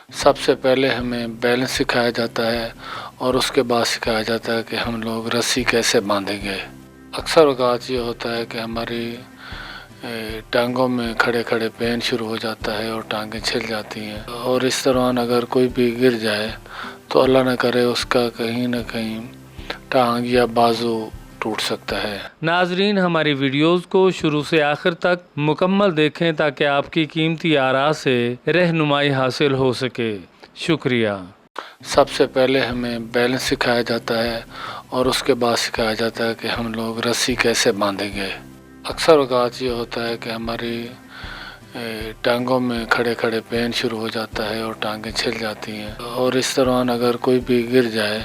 سب سے پہلے ہمیں بیلنس سکھایا جاتا ہے اور اس کے بعد سکھایا جاتا ہے کہ ہم لوگ رسی کیسے باندھیں گے۔ اکثر اوقات یہ ہوتا ہے کہ ہماری ٹانگوں میں کھڑے کھڑے پین شروع ہو جاتا ہے اور ٹانگیں چھل جاتی ہیں، اور اس دوران اگر کوئی بھی گر جائے تو اللہ نہ کرے اس کا کہیں نہ کہیں ٹانگ یا بازو ٹوٹ سکتا ہے۔ ناظرین، ہماری ویڈیوز کو شروع سے آخر تک مکمل دیکھیں تاکہ آپ کی قیمتی آراء سے رہنمائی حاصل ہو سکے۔ شکریہ۔ سب سے پہلے ہمیں بیلنس سکھایا جاتا ہے اور اس کے بعد سکھایا جاتا ہے کہ ہم لوگ رسی کیسے باندھیں گے۔ اکثر اوقات یہ ہوتا ہے کہ ہماری ٹانگوں میں کھڑے کھڑے پین شروع ہو جاتا ہے اور ٹانگیں چھل جاتی ہیں، اور اس دوران اگر کوئی بھی گر جائے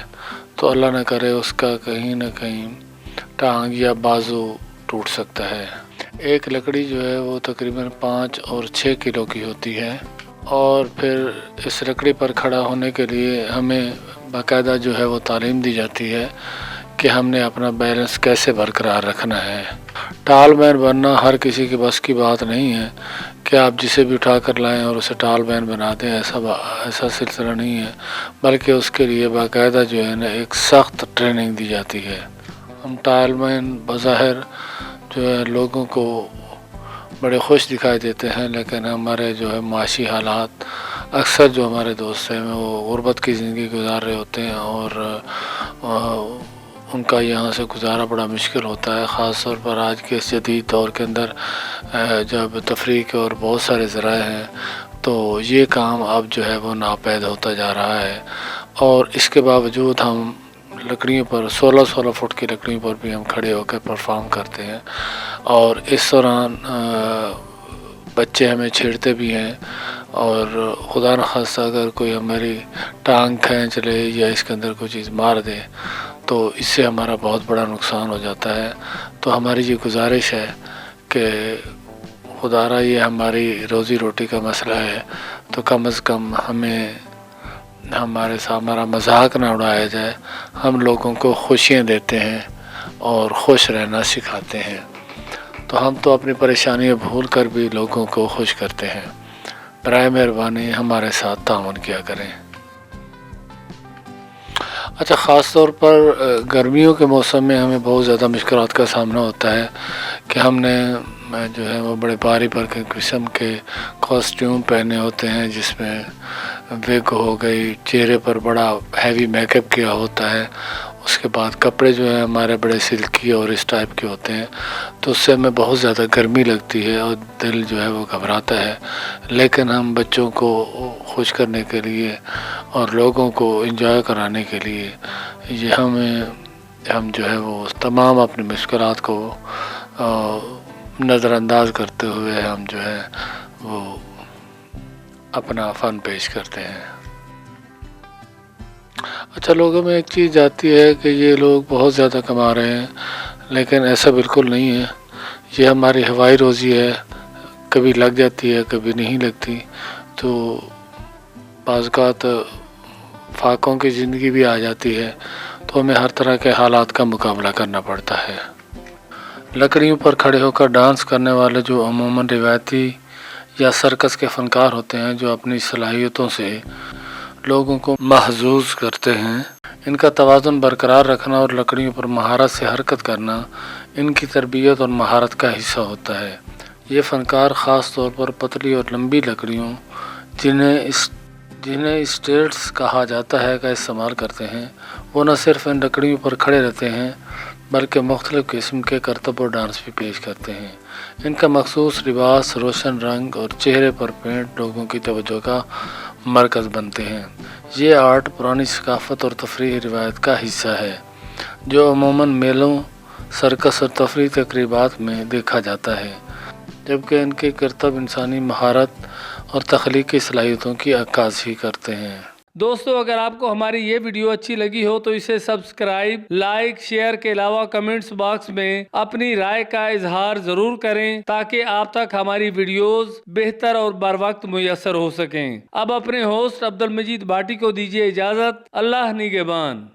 تو اللہ نہ کرے اس کا کہیں نہ کہیں ٹانگ یا بازو ٹوٹ سکتا ہے۔ ایک لکڑی جو ہے وہ تقریباً 5 اور 6 کلو کی ہوتی ہے، اور پھر اس لکڑی پر کھڑا ہونے کے لیے ہمیں باقاعدہ جو ہے وہ تعلیم دی جاتی ہے کہ ہم نے اپنا بیلنس کیسے برقرار رکھنا ہے۔ ٹال مین بننا ہر کسی کے بس کی بات نہیں ہے کہ آپ جسے بھی اٹھا کر لائیں اور اسے ٹال مین بنا دیں، ایسا سلسلہ نہیں ہے، بلکہ اس کے لیے باقاعدہ جو ہے نا ایک سخت ٹریننگ دی جاتی ہے۔ ہم ٹال مین بظاہر جو ہے لوگوں کو بڑے خوش دکھائی دیتے ہیں، لیکن ہمارے جو ہے معاشی حالات، اکثر جو ہمارے دوست ہیں وہ غربت کی زندگی گزار رہے ہوتے ہیں، اور ان کا یہاں سے گزارا بڑا مشکل ہوتا ہے، خاص طور پر آج کے اس جدید دور کے اندر جب تفریح کے اور بہت سارے ذرائع ہیں تو یہ کام اب جو ہے وہ ناپید ہوتا جا رہا ہے۔ اور اس کے باوجود ہم لکڑیوں پر 16 فٹ کی لکڑیوں پر بھی ہم کھڑے ہو کے پرفارم کرتے ہیں، اور اس دوران بچے ہمیں چھیڑتے بھی ہیں، اور خدا نخواستہ اگر کوئی ہماری ٹانگ کھینچ لے یا اس کے اندر کوئی چیز مار دے تو اس سے ہمارا بہت بڑا نقصان ہو جاتا ہے۔ تو ہماری یہ گزارش ہے کہ خدا را یہ ہماری روزی روٹی کا مسئلہ ہے تو کم از کم ہمیں ہمارا مذاق نہ اڑایا جائے۔ ہم لوگوں کو خوشیاں دیتے ہیں اور خوش رہنا سکھاتے ہیں، تو ہم تو اپنی پریشانیاں بھول کر بھی لوگوں کو خوش کرتے ہیں۔ برائے مہربانی ہمارے ساتھ تعاون کیا کریں۔ اچھا، خاص طور پر گرمیوں کے موسم میں ہمیں بہت زیادہ مشکلات کا سامنا ہوتا ہے کہ ہم نے جو ہے وہ بڑے بھاری قسم کے کاسٹیوم پہنے ہوتے ہیں، جس میں وگ ہو گئی، چہرے پر بڑا ہیوی میک اپ کیا ہوتا ہے، اس کے بعد کپڑے جو ہیں ہمارے بڑے سلکی اور اس ٹائپ کے ہوتے ہیں، تو اس سے ہمیں بہت زیادہ گرمی لگتی ہے اور دل جو ہے وہ گھبراتا ہے۔ لیکن ہم بچوں کو خوش کرنے کے لیے اور لوگوں کو انجوائے کرانے کے لیے ہم جو ہے وہ تمام اپنی مشکلات کو نظر انداز کرتے ہوئے ہم جو ہے وہ اپنا فن پیش کرتے ہیں۔ اچھا، لوگوں میں ایک چیز جاتی ہے کہ یہ لوگ بہت زیادہ کما رہے ہیں، لیکن ایسا بالکل نہیں ہے۔ یہ ہماری ہوائی روزی ہے، کبھی لگ جاتی ہے کبھی نہیں لگتی، تو بعض اوقات فاقوں کی زندگی بھی آ جاتی ہے، تو ہمیں ہر طرح کے حالات کا مقابلہ کرنا پڑتا ہے۔ لکڑیوں پر کھڑے ہو کر ڈانس کرنے والے جو عموماً روایتی یا سرکس کے فنکار ہوتے ہیں، جو اپنی صلاحیتوں سے لوگوں کو محظوظ کرتے ہیں، ان کا توازن برقرار رکھنا اور لکڑیوں پر مہارت سے حرکت کرنا ان کی تربیت اور مہارت کا حصہ ہوتا ہے۔ یہ فنکار خاص طور پر پتلی اور لمبی لکڑیوں، جنہیں اسٹیٹس کہا جاتا ہے، کا استعمال کرتے ہیں۔ وہ نہ صرف ان لکڑیوں پر کھڑے رہتے ہیں بلکہ مختلف قسم کے کرتب اور ڈانس بھی پیش کرتے ہیں۔ ان کا مخصوص لباس، روشن رنگ اور چہرے پر پینٹ لوگوں کی توجہ کا مرکز بنتے ہیں۔ یہ آرٹ پرانی ثقافت اور تفریحی روایت کا حصہ ہے، جو عموماً میلوں، سرکس اور تفریحی تقریبات میں دیکھا جاتا ہے، جبکہ ان کے کرتب انسانی مہارت اور تخلیقی صلاحیتوں کی عکاسی کرتے ہیں۔ دوستو، اگر آپ کو ہماری یہ ویڈیو اچھی لگی ہو تو اسے سبسکرائب، لائک، شیئر کے علاوہ کمنٹس باکس میں اپنی رائے کا اظہار ضرور کریں تاکہ آپ تک ہماری ویڈیوز بہتر اور بر وقت میسر ہو سکیں۔ اب اپنے ہوسٹ عبدالمجید بھاٹی کو دیجیے اجازت۔ اللہ نگہبان۔